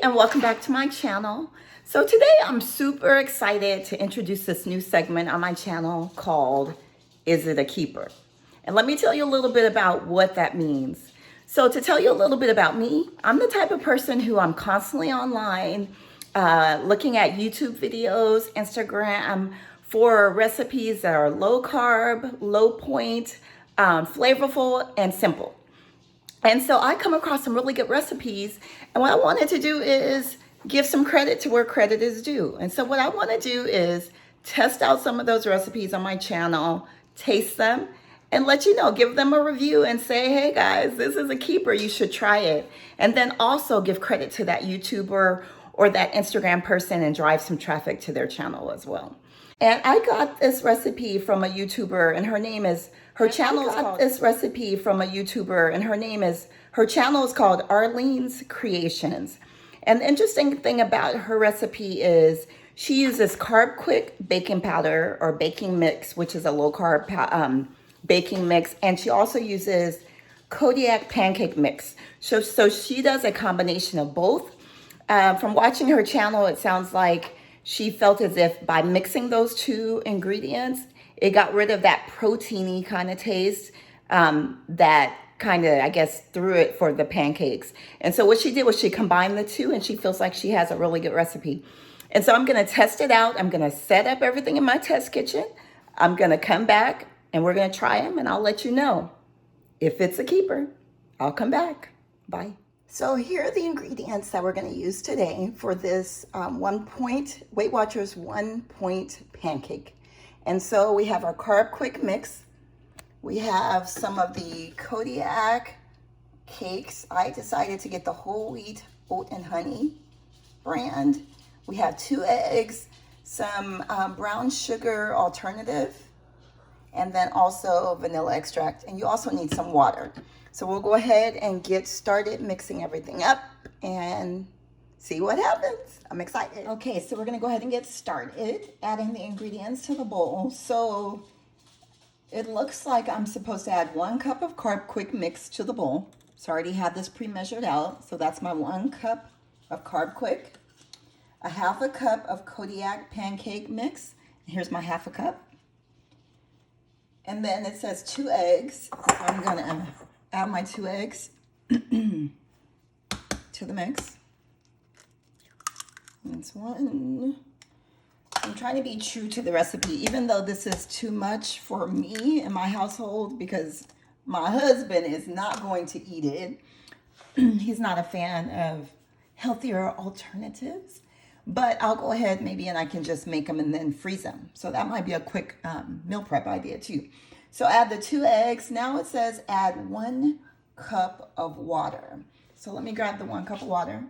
and welcome back to my channel. So today I'm super excited to introduce this new segment on my channel called Is It a Keeper? And let me tell you a little bit about what that means. So to tell you a little bit about me, I'm the type of person who I'm constantly online looking at YouTube videos, Instagram for recipes that are low carb, low point, flavorful, and simple. And so I come across some really good recipes. And what I wanted to do is give some credit to where credit is due. And so what I want to do is test out some of those recipes on my channel, taste them, and let you know, give them a review and say, hey guys, this is a keeper, you should try it. And then also give credit to that YouTuber or that Instagram person and drive some traffic to their channel as well. And I got this recipe from a YouTuber, and her name is, her channel is called Arlene's Creations. And the interesting thing about her recipe is she uses Carb Quick baking powder or baking mix, which is a low carb baking mix. And she also uses Kodiak pancake mix. So she does a combination of both. From watching her channel, it sounds like she felt as if by mixing those two ingredients, it got rid of that proteiny kind of taste that kind of, I guess, threw it for the pancakes. And so what she did was she combined the two, and she feels like she has a really good recipe. And so I'm going to test it out. I'm going to set up everything in my test kitchen. I'm going to come back and we're going to try them, and I'll let you know. If it's a keeper, I'll come back. Bye. So here are the ingredients that we're going to use today for this Weight Watchers 1 Point Pancake. And so we have our Carb Quick mix. We have some of the Kodiak cakes. I decided to get the whole wheat oat and honey brand. We have 2 eggs, some brown sugar alternative, and then also vanilla extract. And you also need some water. So we'll go ahead and get started mixing everything up and see what happens. I'm excited. Okay, so we're gonna go ahead and get started adding the ingredients to the bowl. So it looks like I'm supposed to add 1 cup of Carb Quick mix to the bowl. So I already have this pre-measured out. So that's my 1 cup of Carb Quick, a 1/2 cup of Kodiak pancake mix. Here's my 1/2 cup. And then it says 2 eggs. So I'm gonna add my 2 eggs to the mix. That's 1. I'm trying to be true to the recipe, even though this is too much for me in my household because my husband is not going to eat it. He's not a fan of healthier alternatives, but I'll go ahead maybe and I can just make them and then freeze them. So that might be a quick meal prep idea too. So add the 2 eggs. Now it says add 1 cup of water. So let me grab the 1 cup of water.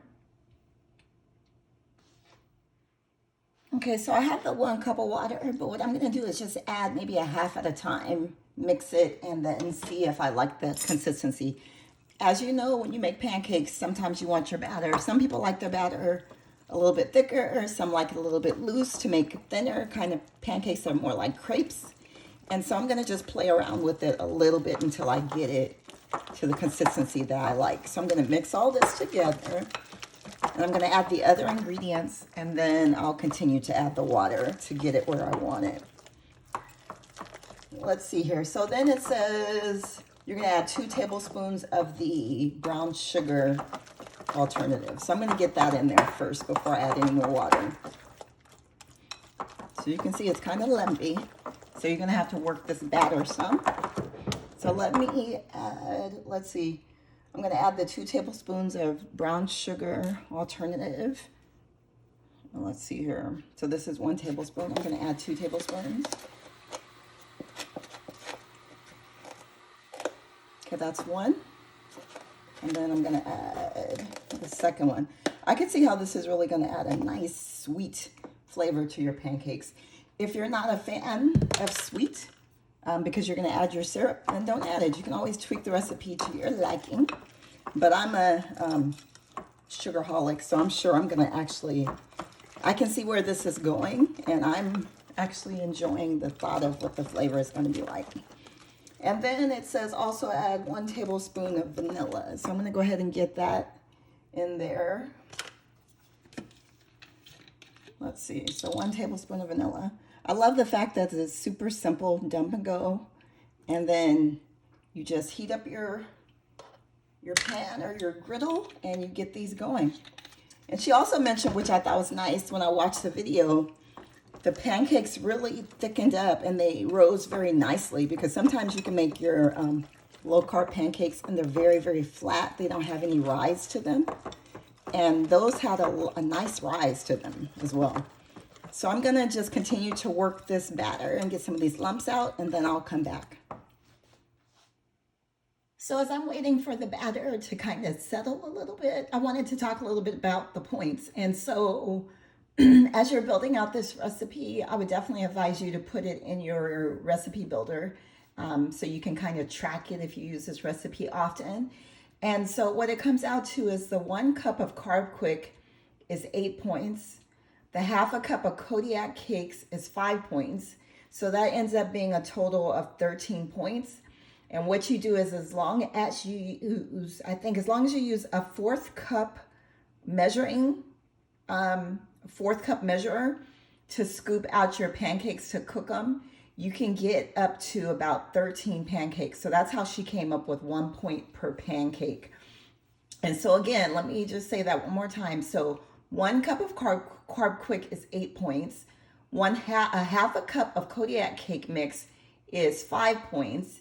Okay, so I have the 1 cup of water, but what I'm gonna do is just add maybe a half at a time, mix it, and then see if I like the consistency. As you know, when you make pancakes, sometimes you want your batter. Some people like their batter a little bit thicker, or some like it a little bit loose to make thinner kind of pancakes that are more like crepes. And so I'm gonna just play around with it a little bit until I get it to the consistency that I like. So I'm gonna mix all this together, and I'm gonna add the other ingredients, and then I'll continue to add the water to get it where I want it. Let's see here. So then it says you're gonna add 2 tablespoons of the brown sugar alternative. So I'm gonna get that in there first before I add any more water. So you can see it's kind of lumpy. So you're gonna have to work this batter some. So let me add, let's see, I'm gonna add the 2 tablespoons of brown sugar alternative. Well, let's see here. So this is 1 tablespoon. I'm gonna add 2 tablespoons. Okay, that's 1. And then I'm gonna add the second one. I can see how this is really gonna add a nice sweet flavor to your pancakes. If you're not a fan of sweet, because you're gonna add your syrup, then don't add it. You can always tweak the recipe to your liking. But I'm a sugarholic, so I'm sure I'm gonna I can see where this is going, and I'm actually enjoying the thought of what the flavor is gonna be like. And then it says also add 1 tablespoon of vanilla. So I'm gonna go ahead and get that in there. let's see, so 1 tablespoon of vanilla. I love the fact that it's super simple, dump and go. And then you just heat up your pan or your griddle and you get these going. And she also mentioned, which I thought was nice when I watched the video, the pancakes really thickened up and they rose very nicely, because sometimes you can make your low carb pancakes and they're very, very flat. They don't have any rise to them. And those had a nice rise to them as well. So I'm gonna just continue to work this batter and get some of these lumps out, and then I'll come back. So as I'm waiting for the batter to kind of settle a little bit, I wanted to talk a little bit about the points. And so as you're building out this recipe, I would definitely advise you to put it in your recipe builder, so you can kind of track it if you use this recipe often. And so what it comes out to is the 1 cup of Carb Quick is 8 points. The half a cup of Kodiak cakes is 5 points. So that ends up being a total of 13 points. And what you do is, as long as you use a 4th cup measuring, 4th cup measurer to scoop out your pancakes to cook them, you can get up to about 13 pancakes. So that's how she came up with 1 point per pancake. And so again, let me just say that one more time. So 1 cup of Carb Quick is 8 points. A half a cup of Kodiak cake mix is 5 points.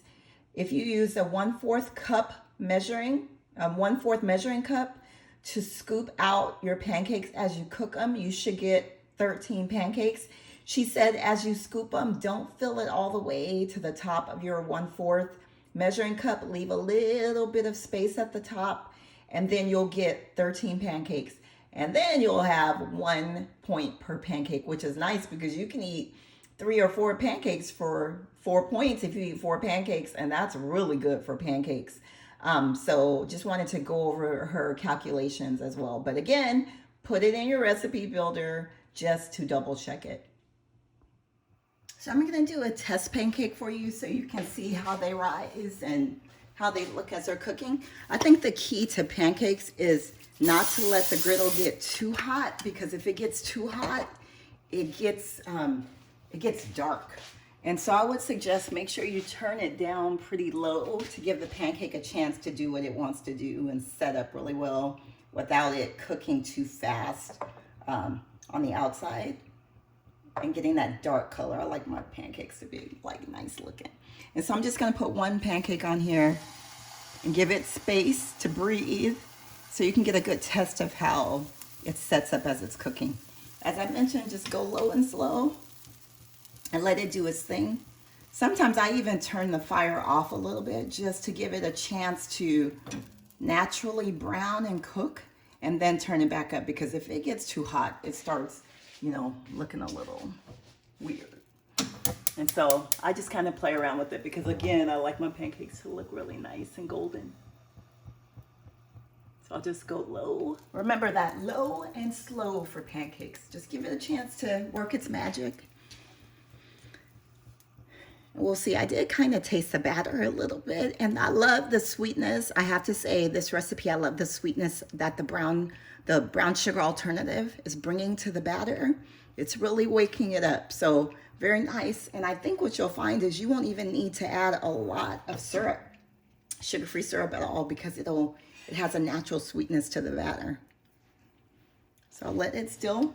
If you use a 1/4 cup measuring, 1/4 measuring cup to scoop out your pancakes as you cook them, you should get 13 pancakes. She said as you scoop them, don't fill it all the way to the top of your 1/4 measuring cup. Leave a little bit of space at the top, and then you'll get 13 pancakes. And then you'll have 1 point per pancake, which is nice because you can eat 3 or 4 pancakes for 4 points if you eat 4 pancakes, and that's really good for pancakes. So just wanted to go over her calculations as well. But again, put it in your recipe builder just to double check it. So I'm going to do a test pancake for you so you can see how they rise and how they look as they're cooking. I think the key to pancakes is not to let the griddle get too hot, because if it gets too hot, it gets dark. And so I would suggest make sure you turn it down pretty low to give the pancake a chance to do what it wants to do and set up really well without it cooking too fast on the outside and getting that dark color. I like my pancakes to be like nice looking. And so I'm just gonna put 1 pancake on here and give it space to breathe so you can get a good test of how it sets up as it's cooking. As I mentioned, just go low and slow and let it do its thing. Sometimes I even turn the fire off a little bit just to give it a chance to naturally brown and cook, and then turn it back up, because if it gets too hot, it starts, looking a little weird. And so I just kind of play around with it because, again, I like my pancakes to look really nice and golden. So I'll just go low. Remember that, low and slow for pancakes. Just give it a chance to work its magic. We'll see. I did kind of taste the batter a little bit, and I love the sweetness. I have to say, this recipe, I love the sweetness that the brown sugar alternative is bringing to the batter. It's really waking it up. So very nice. And I think what you'll find is you won't even need to add a lot of syrup, sugar-free syrup at all, because it has a natural sweetness to the batter. So I'll let it still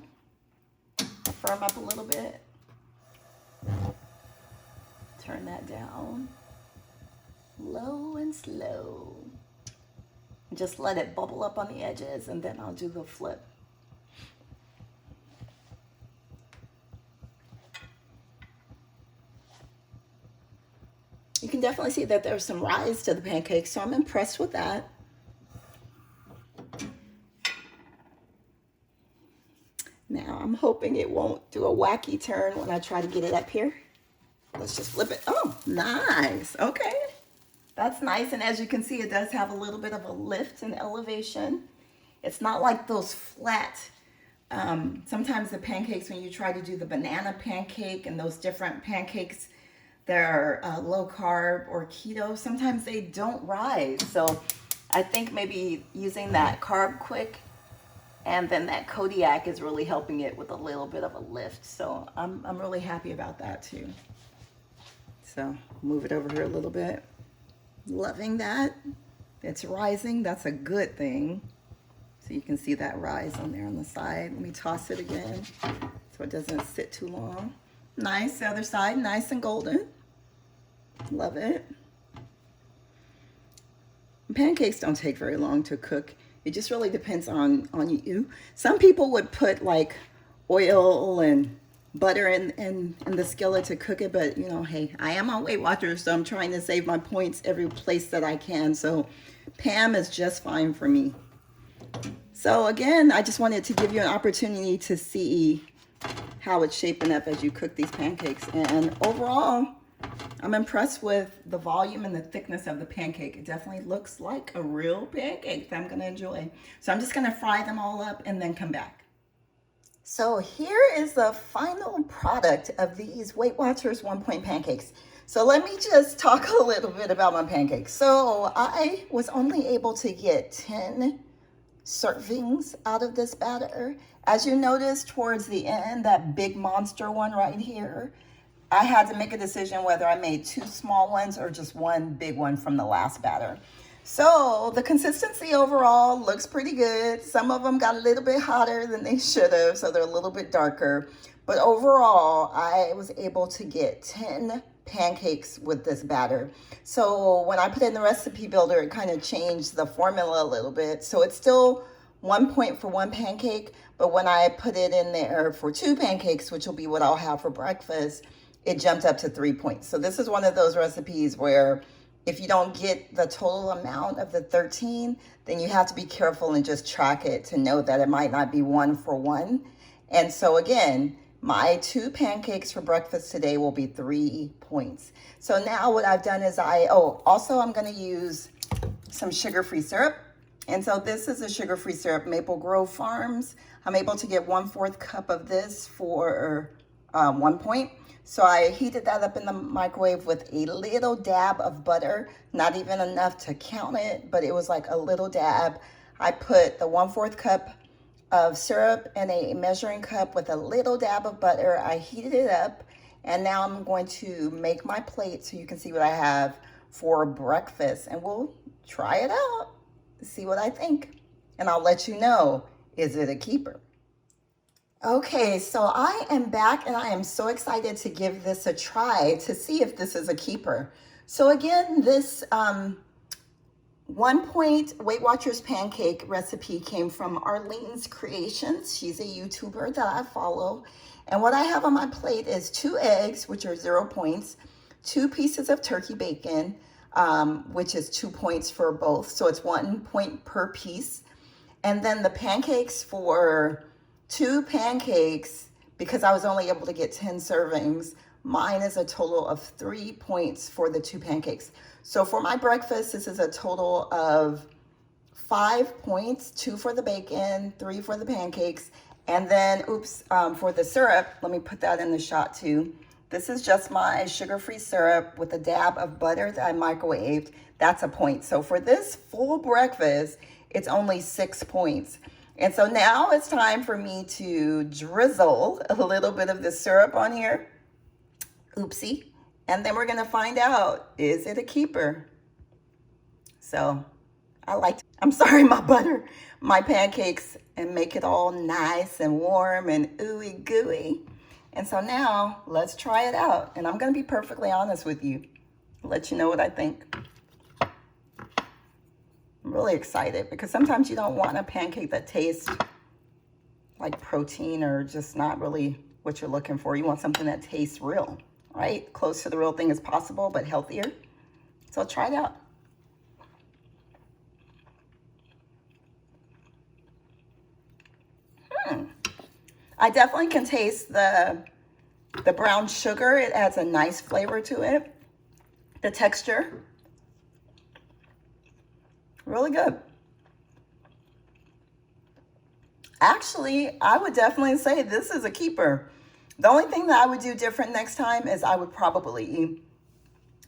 firm up a little bit. Turn that down, low and slow. And just let it bubble up on the edges, and then I'll do the flip. You can definitely see that there's some rise to the pancakes, so I'm impressed with that. Now I'm hoping it won't do a wacky turn when I try to get it up here. Let's just flip it. Oh, nice. Okay. That's nice. And as you can see, it does have a little bit of a lift and elevation. It's not like those flat, sometimes the pancakes, when you try to do the banana pancake and those different pancakes that are low carb or keto, sometimes they don't rise. So I think maybe using that Carb Quick And then that Kodiak is really helping it with a little bit of a lift. So I'm really happy about that too. So move it over here a little bit. Loving that. It's rising. That's a good thing. So you can see that rise on there on the side. Let me toss it again so it doesn't sit too long. Nice. The other side, nice and golden. Love it. Pancakes don't take very long to cook. It just really depends on you. Some people would put like oil and butter in the skillet to cook it, but you know, hey, I am on Weight Watchers, so I'm trying to save my points every place that I can. So Pam is just fine for me. So again, I just wanted to give you an opportunity to see how it's shaping up as you cook these pancakes. And overall, I'm impressed with the volume and the thickness of the pancake. It definitely looks like a real pancake that I'm gonna enjoy. So I'm just gonna fry them all up and then come back. So here is the final product of these Weight Watchers 1-point pancakes. So let me just talk a little bit about my pancakes. So I was only able to get 10 servings out of this batter. As you notice towards the end, that big monster one right here, I had to make a decision whether I made 2 small ones or just 1 big one from the last batter. So the consistency overall looks pretty good. Some of them got a little bit hotter than they should have, so they're a little bit darker. But overall, I was able to get 10 pancakes with this batter. So when I put in the recipe builder, it kind of changed the formula a little bit. So it's still 1 point for 1 pancake, but when I put it in there for 2 pancakes, which will be what I'll have for breakfast, it jumped up to 3 points. So this is one of those recipes where if you don't get the total amount of the 13, then you have to be careful and just track it to know that it might not be 1 for 1. And so again, my 2 pancakes for breakfast today will be 3 points. So now what I've done is also I'm gonna use some sugar-free syrup. And so this is a sugar-free syrup, Maple Grove Farms. I'm able to get 1/4 cup of this for 1 point. So I heated that up in the microwave with a little dab of butter, not even enough to count it, but it was like a little dab. I put the 1/4 cup of syrup in a measuring cup with a little dab of butter. I heated it up, and now I'm going to make my plate so you can see what I have for breakfast, and we'll try it out, see what I think, and I'll let you know, is it a keeper? Okay, so I am back and I am so excited to give this a try to see if this is a keeper. So again, this 1-point Weight Watchers pancake recipe came from Arlene's Creations. She's a YouTuber that I follow. And what I have on my plate is 2 eggs, which are 0 points, 2 pieces of turkey bacon, which is 2 points for both. So it's 1 point per piece. And then the pancakes for 2 pancakes, because I was only able to get 10 servings, mine is a total of 3 points for the 2 pancakes. So for my breakfast, this is a total of 5 points, 2 for the bacon, 3 for the pancakes. And then, for the syrup, let me put that in the shot too. This is just my sugar-free syrup with a dab of butter that I microwaved. That's a point. So for this full breakfast, it's only 6 points. And so now it's time for me to drizzle a little bit of the syrup on here. Oopsie. And then we're gonna find out, is it a keeper? So I'm sorry, my pancakes, and make it all nice and warm and ooey gooey. And so now let's try it out. And I'm gonna be perfectly honest with you, let you know what I think. I'm really excited because sometimes you don't want a pancake that tastes like protein or just not really what you're looking for. You want something that tastes real, right? Close to the real thing as possible, but healthier. So try it out. I definitely can taste the brown sugar. It adds a nice flavor to it. The texture, really good. Actually, I would definitely say this is a keeper. The only thing that I would do different next time is I would probably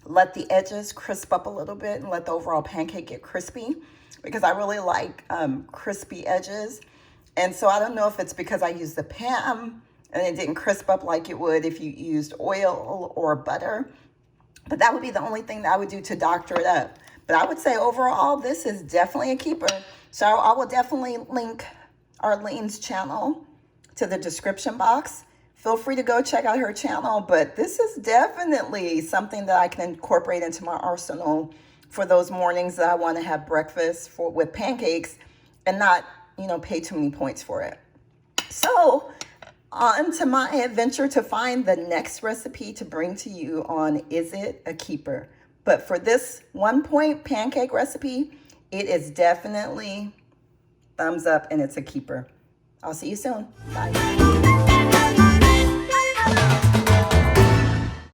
let the edges crisp up a little bit and let the overall pancake get crispy, because I really like crispy edges. And so I don't know if it's because I used the pan and it didn't crisp up like it would if you used oil or butter. But that would be the only thing that I would do to doctor it up. But I would say overall, this is definitely a keeper. So I will definitely link Arlene's channel to the description box. Feel free to go check out her channel. But this is definitely something that I can incorporate into my arsenal for those mornings that I want to have breakfast with pancakes and not, pay too many points for it. So on to my adventure to find the next recipe to bring to you on Is It a Keeper? But for this 1 point pancake recipe, it is definitely thumbs up and it's a keeper. I'll see you soon. Bye.